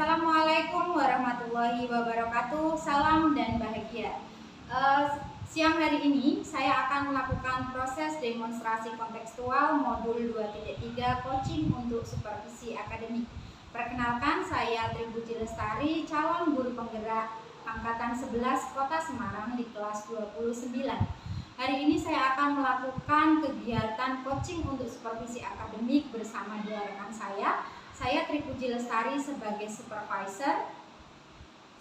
Assalamualaikum warahmatullahi wabarakatuh. Salam dan bahagia. Siang hari ini saya akan melakukan proses demonstrasi kontekstual modul 2.3 coaching untuk supervisi akademik. Perkenalkan, saya Tri Puji Lestari, calon guru penggerak angkatan 11 Kota Semarang di kelas 29. Hari ini saya akan melakukan kegiatan coaching untuk supervisi akademik bersama dua rekan saya. Saya Tri Puji Lestari sebagai supervisor.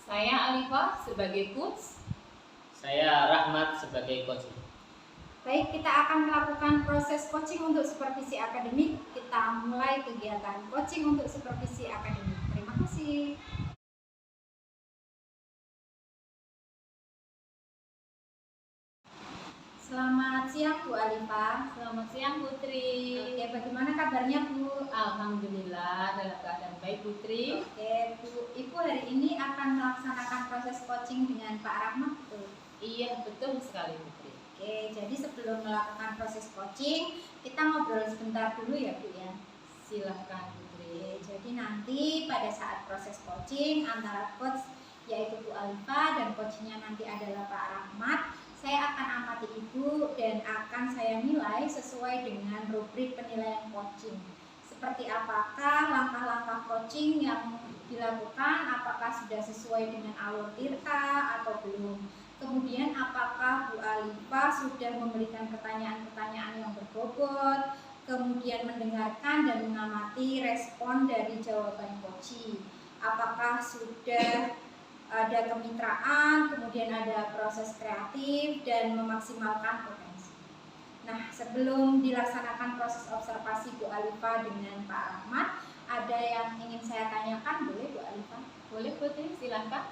Saya Alifah sebagai coach. Saya Rahmat sebagai coach. Baik, kita akan melakukan proses coaching untuk supervisi akademik. Kita mulai kegiatan coaching untuk supervisi akademik. Terima kasih. Selamat siang Bu Alifah. Selamat siang Putri. Oke, bagaimana kabarnya Bu? Alhamdulillah dalam keadaan baik Putri. Oke Bu, Ibu hari ini akan melaksanakan proses coaching dengan Pak Rahmat tuh. Iya betul sekali Putri. Oke, jadi sebelum melakukan proses coaching, kita ngobrol sebentar dulu ya Bu ya. Silahkan Putri. Jadi nanti pada saat proses coaching antara coach yaitu Bu Alifah dan coachnya nanti adalah Pak Rahmat, saya akan amati Ibu dan akan saya nilai sesuai dengan rubrik penilaian coaching. Seperti apakah langkah-langkah coaching yang dilakukan, apakah sudah sesuai dengan alur tirta atau belum. Kemudian apakah Bu Alifah sudah memberikan pertanyaan-pertanyaan yang berbobot, kemudian mendengarkan dan mengamati respon dari jawaban coaching. Apakah sudah ada kemitraan, kemudian ada proses kreatif dan memaksimalkan potensi. Nah, sebelum dilaksanakan proses observasi Bu Alifah dengan Pak Rahmat, ada yang ingin saya tanyakan, boleh Bu Alifah? Boleh Putri, silahkan.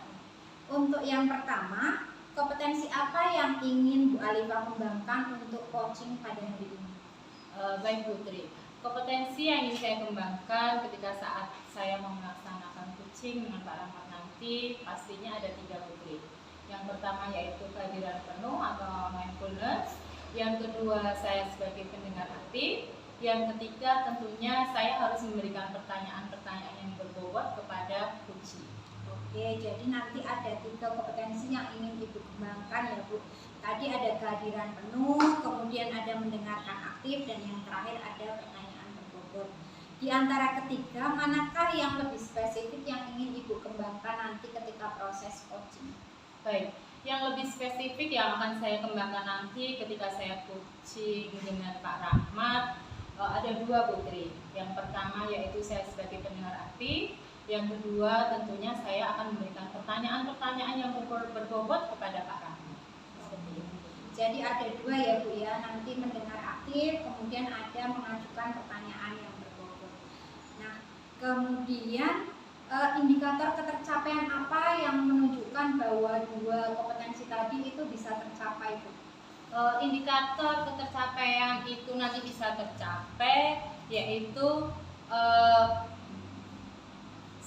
Untuk yang pertama, kompetensi apa yang ingin Bu Alifah kembangkan untuk coaching pada hari ini? Baik Putri, kompetensi yang ingin saya kembangkan ketika saat saya mau melaksanakan coaching dengan Pak Rahmat nanti pastinya ada 3 Putri. Yang pertama yaitu kehadiran penuh atau mindfulness. Yang kedua saya sebagai pendengar aktif. Yang ketiga tentunya saya harus memberikan pertanyaan-pertanyaan yang berbobot kepada coach. Oke, jadi nanti ada 3 kompetensi yang ingin Ibu kembangkan ya Bu. Tadi ada kehadiran penuh, kemudian ada mendengarkan aktif, dan yang terakhir ada pertanyaan berbobot. Di antara ketiga, manakah yang lebih spesifik yang ingin Ibu kembangkan nanti ketika proses coaching? Baik, yang lebih spesifik yang akan saya kembangkan nanti ketika saya coaching dengan Pak Rahmat ada 2 Putri. Yang pertama yaitu saya sebagai pendengar aktif. Yang kedua tentunya saya akan memberikan pertanyaan-pertanyaan yang berbobot kepada Pak Rahmat. Seperti itu. Jadi ada 2 ya Bu ya, nanti mendengar aktif, kemudian ada mengajukan pertanyaan yang berbobot. Nah, kemudian indikator ketercapaian apa yang menunjukkan bahwa 2 kompetensi tadi itu bisa tercapai Bu? Indikator ketercapaian itu nanti bisa tercapai yaitu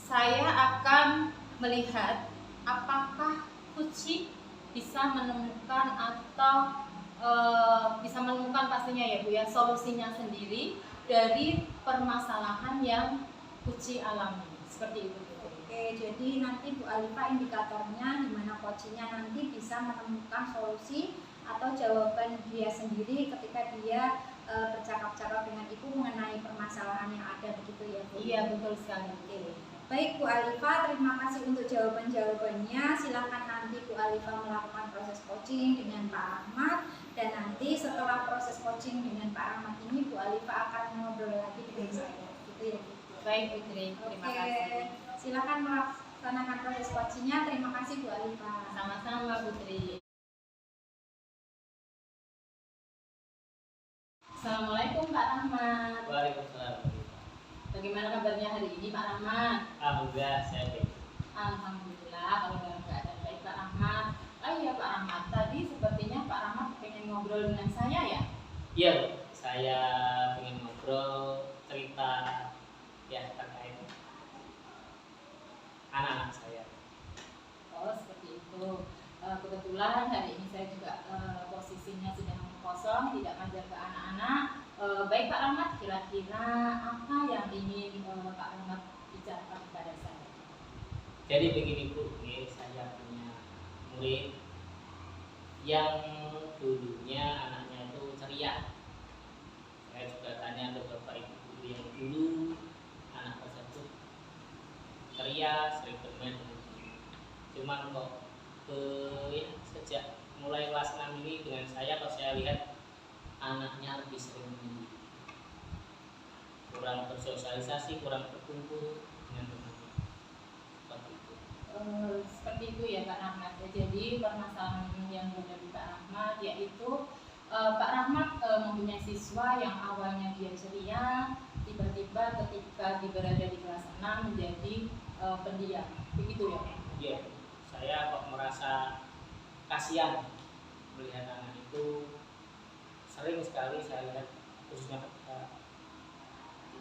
saya akan melihat apakah coach bisa menemukan atau bisa menemukan pastinya ya Bu ya solusinya sendiri dari permasalahan yang coach alami. Seperti itu. Oke, jadi nanti Bu Alifah indikatornya di mana coachnya nanti bisa menemukan solusi atau jawaban dia sendiri ketika dia bercakap-cakap dengan Ibu mengenai permasalahan yang ada, begitu ya Bu? Iya betul sekali. Oke. Baik Bu Alifah, terima kasih untuk jawaban-jawabannya. Silakan nanti Bu Alifah melakukan proses coaching dengan Pak Rahmat, dan nanti setelah proses coaching dengan Pak Rahmat ini Bu Alifah akan ngobrol lagi dengan saya, gitu ya Bu? Baik Putri, terima kasih. Silakan melaksanakan proses coachingnya. Terima kasih Bu Alifah. Sama-sama Putri. Assalamualaikum Pak Rahmat. Waalaikumsalam. Bagaimana kabarnya hari ini Pak Rahmat? Alhamdulillah saya baik. Alhamdulillah kalau dalam keadaan baik Pak Rahmat. Oh iya Pak Rahmat, tadi sepertinya Pak Rahmat pengen ngobrol dengan saya ya? Iya, saya ingin ngobrol cerita ya terkait anak-anak saya. Oh seperti itu. Kebetulan hari ini saya juga posisinya sedang kosong, tidak ngajar ke anak-anak. Baik Pak Rahmat, kira-kira apa yang ingin Pak Rahmat bicarakan kepada saya? Jadi begini Bu, ini saya punya murid yang dulunya anaknya itu ceria. Saya juga tanya ke bapak ibu guru yang dulu anak tersebut ceria, sering bermain dengan teman. Cuman kok sejak mulai kelas 6 ini dengan saya, kalau saya lihat anaknya lebih sering menyendiri, kurang bersosialisasi, kurang berkumpul dengan temannya, seperti itu. Seperti itu ya Pak Rahmat. Jadi permasalahan yang menjadi Pak Rahmat yaitu Pak Rahmat mempunyai siswa yang awalnya dia ceria, tiba-tiba ketika berada di kelas 6 menjadi pendiam. Begitu ya Pak? Iya, saya kok merasa kasihan melihat anak itu. Sering sekali saya lihat khususnya ketika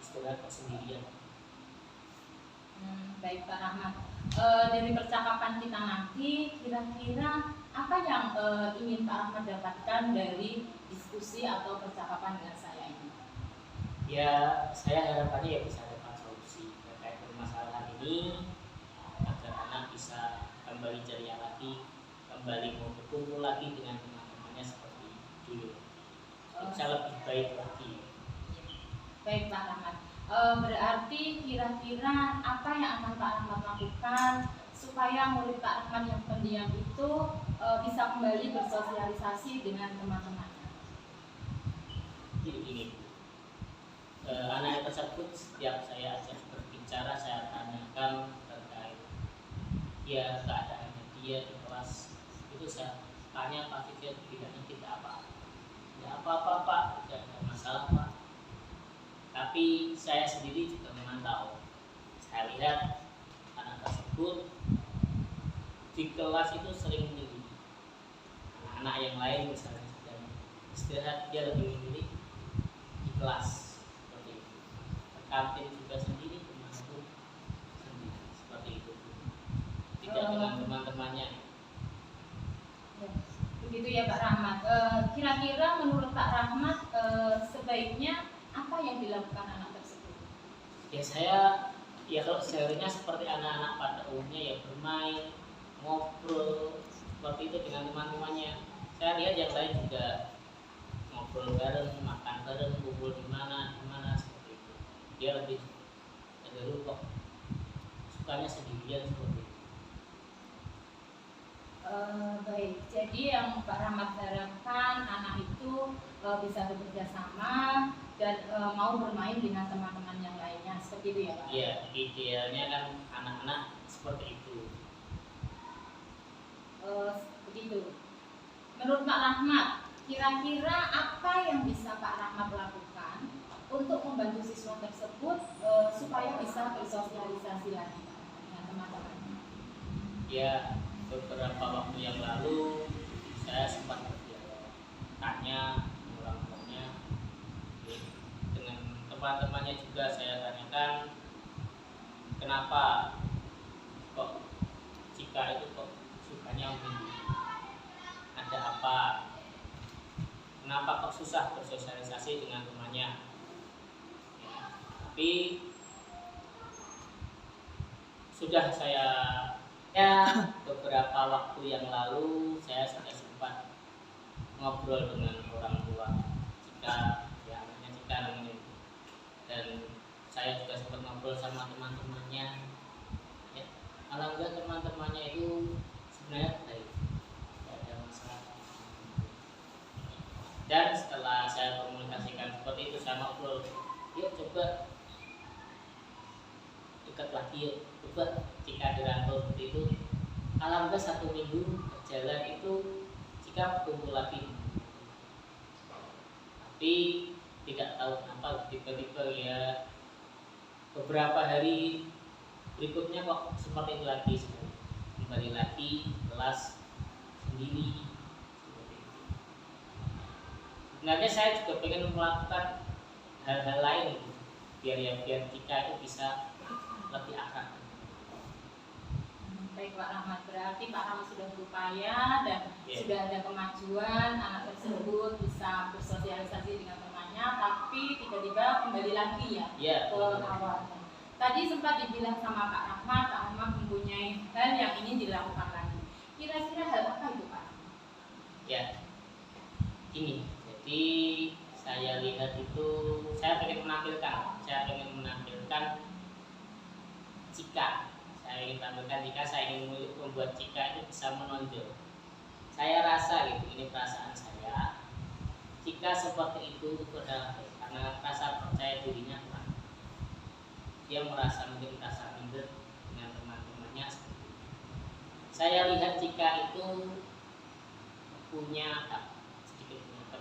istirahat sendirian. Baik Pak Rahmat. Dari percakapan kita nanti, kira-kira apa yang ingin Pak Rahmat dapatkan dari diskusi atau percakapan dengan saya ini? Ya, saya harapannya ya bisa dapat solusi terkait permasalahan ini agar anak bisa kembali ceria lagi, kembali mau berkumpul lagi dengan teman-temannya seperti dulu. Bisa lebih baik lagi. Baik Pak Rahmat. Berarti kira-kira apa yang akan Pak Rahmat lakukan supaya murid Pak Rahmat yang pendiam itu bisa kembali bersosialisasi dengan teman-temannya? Ini anak tersebut setiap saya ajak berbicara, saya tanyakan terkait ya keadaannya dia di kelas, itu saya tanya pasti dia bilangnya tidak apa, ya apa-apa Pak, tidak ada masalah Pak. Tapi saya sendiri juga memantau, saya lihat anak tersebut di kelas itu sering menyendiri. Anak-anak yang lain misalnya sedang istirahat, dia lebih memilih di kelas seperti itu. Ke kantin juga sendiri, kemana pun sendiri seperti itu. Tidak dengan teman-temannya. Begitu ya Pak Rahmat. Kira-kira menurut Pak Rahmat sebaiknya apa yang dilakukan anak tersebut? Ya kalau seharusnya seperti anak-anak pada umumnya ya bermain, ngobrol seperti itu dengan teman-temannya. Saya lihat yang lain juga ngobrol bareng, makan bareng, kumpul di mana seperti itu. Dia lebih cenderung kok sukanya sendirian seperti itu. Baik, jadi yang Pak Rahmat harapkan anak itu bisa bekerja sama dan mau bermain dengan teman-teman yang lainnya, seperti itu ya Pak? Iya, idealnya kan anak-anak seperti itu. Begitu. Menurut Pak Rahmat, kira-kira apa yang bisa Pak Rahmat lakukan untuk membantu siswa tersebut supaya bisa bersosialisasi lagi dengan teman-temannya? Ya, beberapa waktu yang lalu saya sempat berdialog, tanya orang tuanya, dengan teman-temannya juga saya tanyakan kenapa kok Cika itu kok sukanya menyendiri, ada apa, kenapa kok susah bersosialisasi dengan temannya ya, tapi sudah saya beberapa waktu yang lalu saya sudah sempat ngobrol dengan orang tua Cika, ya namanya Cika namanya, dan saya juga sempat ngobrol sama teman-temannya ya, alhamdulillah teman-temannya itu sebenarnya baik, tidak ada masalah. Dan setelah saya komunikasikan seperti itu, saya ngobrol, yuk coba dekat lagi, yuk coba jika dirangkul seperti itu. Alhamdulillah 1 minggu berjalan itu jika berkumpul lagi, tapi tidak tahu kenapa tiba-tiba ya beberapa hari berikutnya kok seperti itu lagi, kembali lagi kelas sendiri seperti itu. Sebenarnya saya juga pengen melakukan hal-hal lain biar kita itu bisa lebih akrab. Baik Pak Rahmat, berarti Pak Rahmat sudah berupaya dan sudah ada kemajuan anak tersebut bisa bersosialisasi dengan temannya, tapi tiba-tiba kembali lagi ya ke awalnya. tadi sempat dibilang sama Pak Rahmat mempunyai hal yang ingin dilakukan lagi. Kira-kira hal apa itu Pak? Ya, ini. Jadi saya lihat itu, saya pengen menampilkan jika saya ingin membuat jika itu bisa menonjol. Saya rasa gitu, ini perasaan saya. Jika seperti itu adalah karena rasa percaya dirinya kurang. Dia mungkin merasa minder dengan teman-temannya. Saya lihat jika itu punya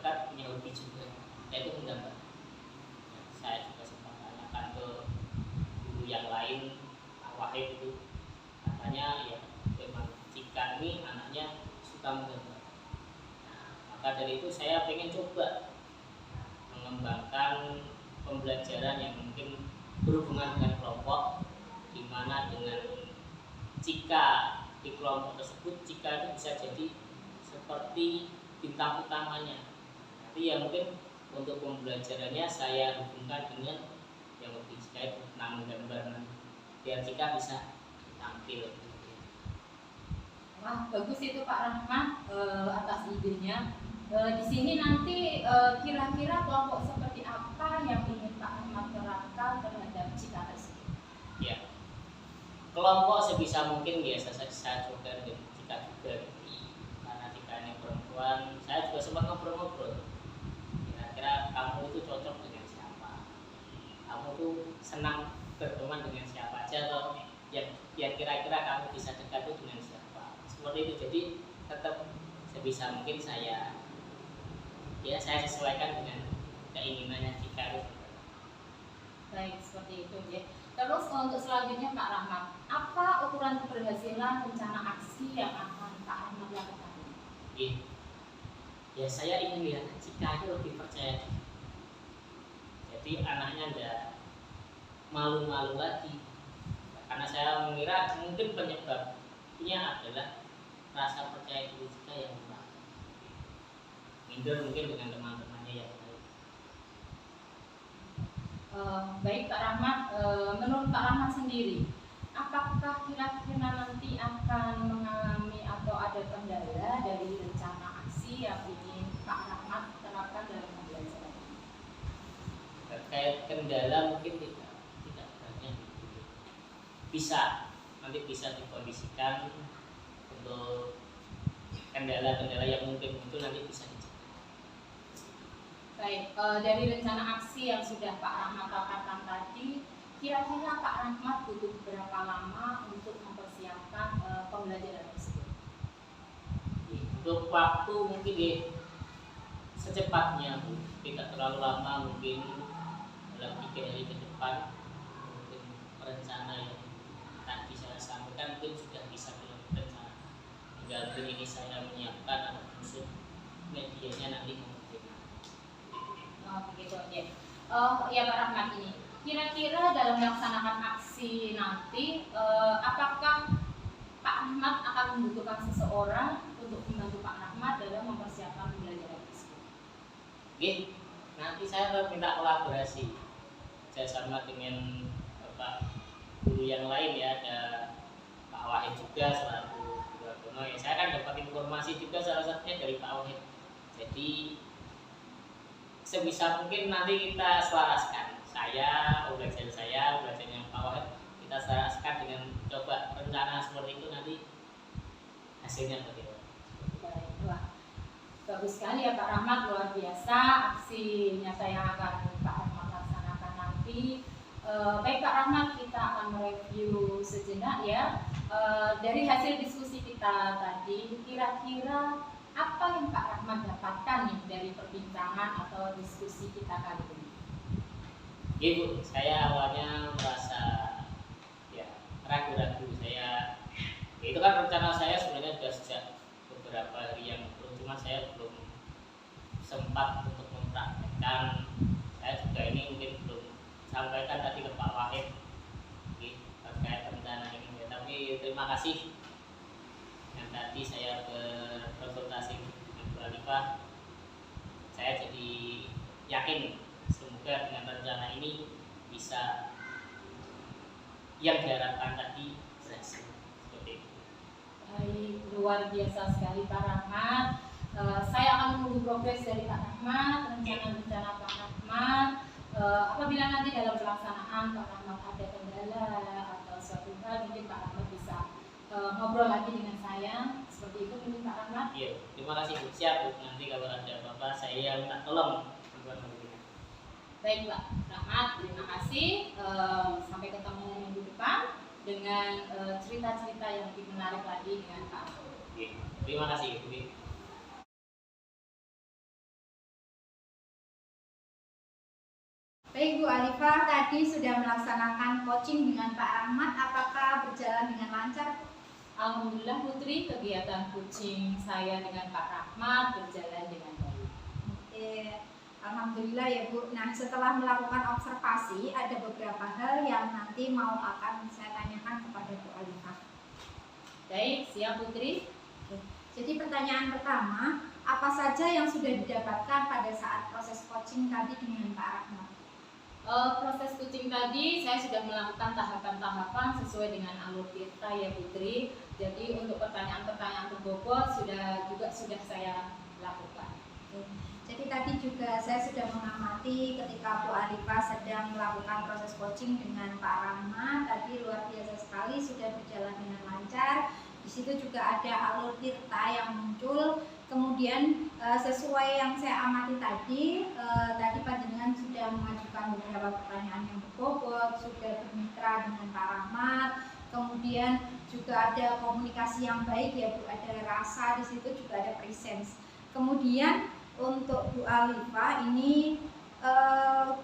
punya hobi juga, yaitu menggambar. Saya juga sempat tanyakan ke guru yang lain, Pak Wahid itu, katanya ya memang jika ini anaknya suka menggambar. Nah, maka dari itu saya pengen coba mengembangkan pembelajaran yang mungkin berhubungan dengan kelompok, di mana dengan jika di kelompok tersebut jika itu bisa jadi seperti bintang utamanya. Nanti ya mungkin untuk pembelajarannya saya hubungkan dengan yang lebih terkait tentang menggambar, biar jika bisa tampil. Wah, bagus itu Pak Rahmat atas idenya. Di sini nanti kira-kira kelompok seperti apa yang ingin Pak Rahmat terapkan terhadap jika tersebut? Ya, kelompok sebisa mungkin biasa saya coba dengan jika juga. Karena jika ini perempuan, saya juga sempat ngobrol-ngobrol. Kira-kira kamu itu cocok dengan siapa? Kamu tuh senang berteman dengan siapa aja, atau yang kira-kira kamu bisa dekat itu dengan siapa? Seperti itu. Jadi tetap sebisa mungkin saya sesuaikan dengan keinginannya jika itu. Baik, seperti itu ya. Terus untuk selanjutnya Pak Rahmat, apa ukuran keberhasilan rencana aksi yang akan Pak Rahmat lakukan? Ya saya ingin lihat jika itu lebih percaya diri. Jadi anaknya tidak malu-malu lagi. Karena saya mengira mungkin penyebabnya adalah rasa percaya diri jika yang kurang. Minder mungkin dengan teman-temannya yang lain. Baik Pak Rahmat, menurut Pak Rahmat sendiri, apakah kira-kira nanti akan mengalami atau ada kendala dari rencana aksi yang ingin Pak Rahmat terapkan dalam pembelajaran ini? Terkait kendala mungkin tidak banyak. Nanti bisa dikondisikan untuk kendala-kendala yang mungkin itu nanti bisa dicegah. Baik, dari rencana aksi yang sudah Pak Rahmat paparkan tadi, kira-kira Pak Rahmat butuh berapa lama untuk mempersiapkan pembelajaran tersebut? Untuk waktu mungkin secepatnya, tidak terlalu lama, mungkin dalam 3 hari ke depan. Mungkin rencana yang tadi saya sampaikan mungkin sudah bisa direncanakan. Tinggal ini saya menyiapkan atau unsur medianya nanti. Begitu ya. Ya Pak Rahmat, ini kira-kira dalam melaksanakan aksi nanti apakah Pak Rahmat akan membutuhkan seseorang untuk membantu Pak Rahmat dalam mempersiapkan pembelajaran tersebut? Nanti saya minta kolaborasi sama dengan Bapak guru yang lain ya, ada Pak Wahid juga selaku guru agama. Ya, saya kan dapat informasi juga salah satunya dari Pak Wahid. Jadi sebisa mungkin nanti kita selaraskan, belajarnya Pak Wahid, kita selaraskan dengan coba rencana seperti itu, nanti hasilnya bagaimana. Baik, wah, bagus sekali ya Pak Rahmat, luar biasa aksi nyata yang akan Pak Rahmat laksanakan nanti. Baik Pak Rahmat, kita akan mereview sejenak ya. Dari hasil diskusi kita tadi, kira-kira apa yang Pak Rahmat dapatkan nih dari perbincangan atau diskusi kita kali ini? Bu, saya awalnya merasa ragu-ragu. Itu kan rencana saya sebenarnya sudah sejak beberapa hari yang lalu, cuma saya belum sempat untuk mempraktekkan. Saya juga ini mungkin belum sampaikan tadi ke Pak Wahid terkait rencana ini. Tapi terima kasih yang tadi saya berkonsultasi dengan Bu Alifah. Saya jadi yakin semoga dengan rencana ini bisa yang diharapkan tadi berhasil. Seperti itu. Baik, luar biasa sekali Pak Rahmat. Saya akan menunggu progres dari Pak Rahmat, rencana-rencana Pak Rahmat. Apabila nanti dalam pelaksanaan Pak Rahmat ada kendala atau suatu hal, mungkin Pak Rahmat bisa ngobrol lagi dengan saya. Seperti itu mungkin Pak Rahmat. Iya, terima kasih Bu. Siap Bu. Nanti kalau ada apa-apa saya minta tolong. Baik Pak Rahmat, terima kasih. Sampai ketemu minggu depan dengan cerita-cerita yang lebih menarik lagi dengan Pak Rahmat. Oke, terima kasih Bu. Baik Bu Alifah, tadi sudah melaksanakan coaching dengan Pak Rahmat, apakah berjalan dengan lancar? Alhamdulillah Putri, kegiatan coaching saya dengan Pak Rahmat berjalan dengan baik. Oke, alhamdulillah ya Bu. Nah, setelah melakukan observasi, ada beberapa hal yang nanti akan saya tanyakan kepada Bu Alifah. Baik, siap Putri. Jadi pertanyaan pertama, apa saja yang sudah didapatkan pada saat proses coaching tadi dengan Pak Rahmat? Proses coaching tadi saya sudah melakukan tahapan-tahapan sesuai dengan alur tirta ya Putri. Jadi untuk pertanyaan-pertanyaan berbobot sudah saya lakukan. Jadi tadi juga saya sudah mengamati ketika Bu Alifah sedang melakukan proses coaching dengan Pak Rahmat, tadi luar biasa sekali, sudah berjalan dengan lancar. Di situ juga ada alur tirta yang muncul. Kemudian sesuai yang saya amati tadi panjenengan sudah mengajukan beberapa pertanyaan yang berbobot, sudah bermitra dengan Pak Rahmat. Kemudian juga ada komunikasi yang baik ya Bu, ada rasa, di situ juga ada presence. Kemudian untuk Bu Alifah ini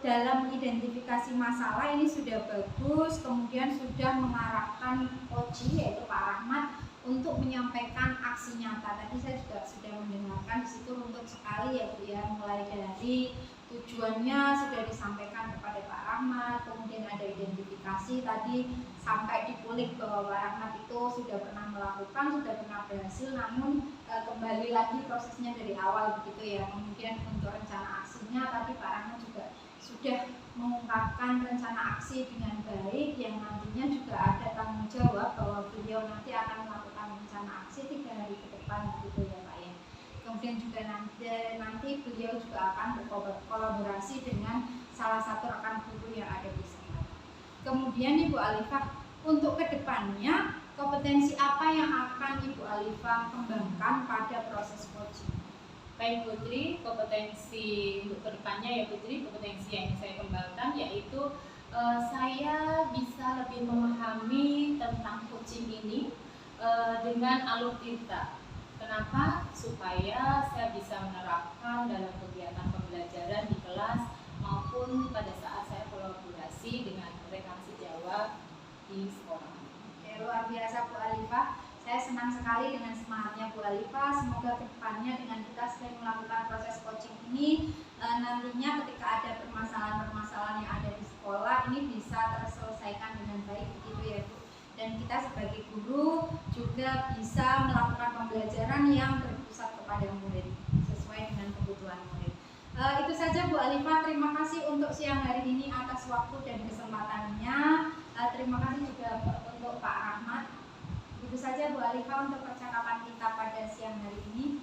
dalam identifikasi masalah ini sudah bagus, kemudian sudah mengarahkan coach yaitu Pak Rahmat untuk menyampaikan aksi nyata. Tadi saya juga sudah mendengarkan di situ runtut sekali ya Bu ya, mulai dari tujuannya sudah disampaikan kepada Pak Rahmat, kemudian ada identifikasi tadi sampai dipulik bahwa Pak Rahmat itu sudah pernah melakukan, sudah pernah berhasil, namun kembali lagi prosesnya dari awal begitu ya. Kemudian untuk rencana aksinya tadi Pak Rahmat juga sudah mengungkapkan rencana aksi dengan baik yang nantinya juga ada tanggung jawab bahwa beliau nanti akan melakukan rencana aksi 3 hari ke depan begitu ya Pak ya. Kemudian juga nanti beliau juga akan berkolaborasi dengan salah satu rekan guru yang ada di sana. Kemudian Ibu Alifah, untuk kedepannya kompetensi apa yang akan Ibu Alifah kembangkan pada proses coaching? Baik Putri, kompetensi untuk kedepannya ya Putri, kompetensi yang ingin saya kembangkan yaitu saya bisa lebih memahami tentang coaching ini dengan alur tirta. Kenapa? Supaya saya bisa menerapkan dalam kegiatan pembelajaran di kelas maupun pada saat saya kolaborasi dengan rekan sejawat di sekolah. Oke, luar biasa Bu Alifah. Saya senang sekali dengan semangatnya Bu Alifah. Semoga kedepannya dengan kita sering melakukan proses coaching ini, nantinya ketika ada permasalahan-permasalahan yang ada di sekolah ini bisa terselesaikan dengan baik begitu ya Bu. Dan kita sebagai guru juga bisa melakukan pembelajaran yang berpusat kepada murid sesuai dengan kebutuhan murid. Itu saja Bu Alifah. Terima kasih untuk siang hari ini atas waktu dan kesempatannya. Terima kasih juga untuk Pak Rahmat. Itu saja Bu Alifah untuk percakapan kita pada siang hari ini.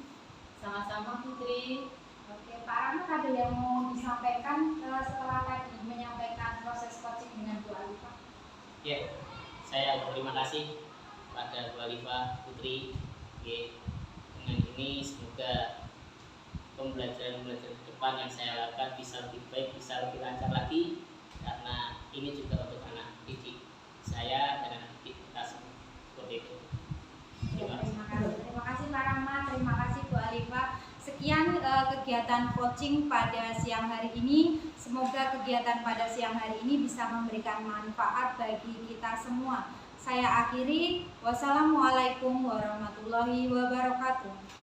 Sama-sama Putri. Oke, Pak Rahmat ada yang mau disampaikan setelah tadi menyampaikan proses coaching dengan Bu Alifah? Ya, saya berterima kasih pada Bu Alifah Putri. Oke, dengan ini semoga pembelajaran ke depan yang saya lakukan bisa lebih baik, bisa lebih lancar lagi, karena ini juga untuk anak didik saya dan anak didik kita semua. Seperti itu. Terima kasih Pak Rahmat, terima kasih Bu Alifah. Sekian kegiatan coaching pada siang hari ini. Semoga kegiatan pada siang hari ini bisa memberikan manfaat bagi kita semua. Saya akhiri. Wassalamualaikum warahmatullahi wabarakatuh.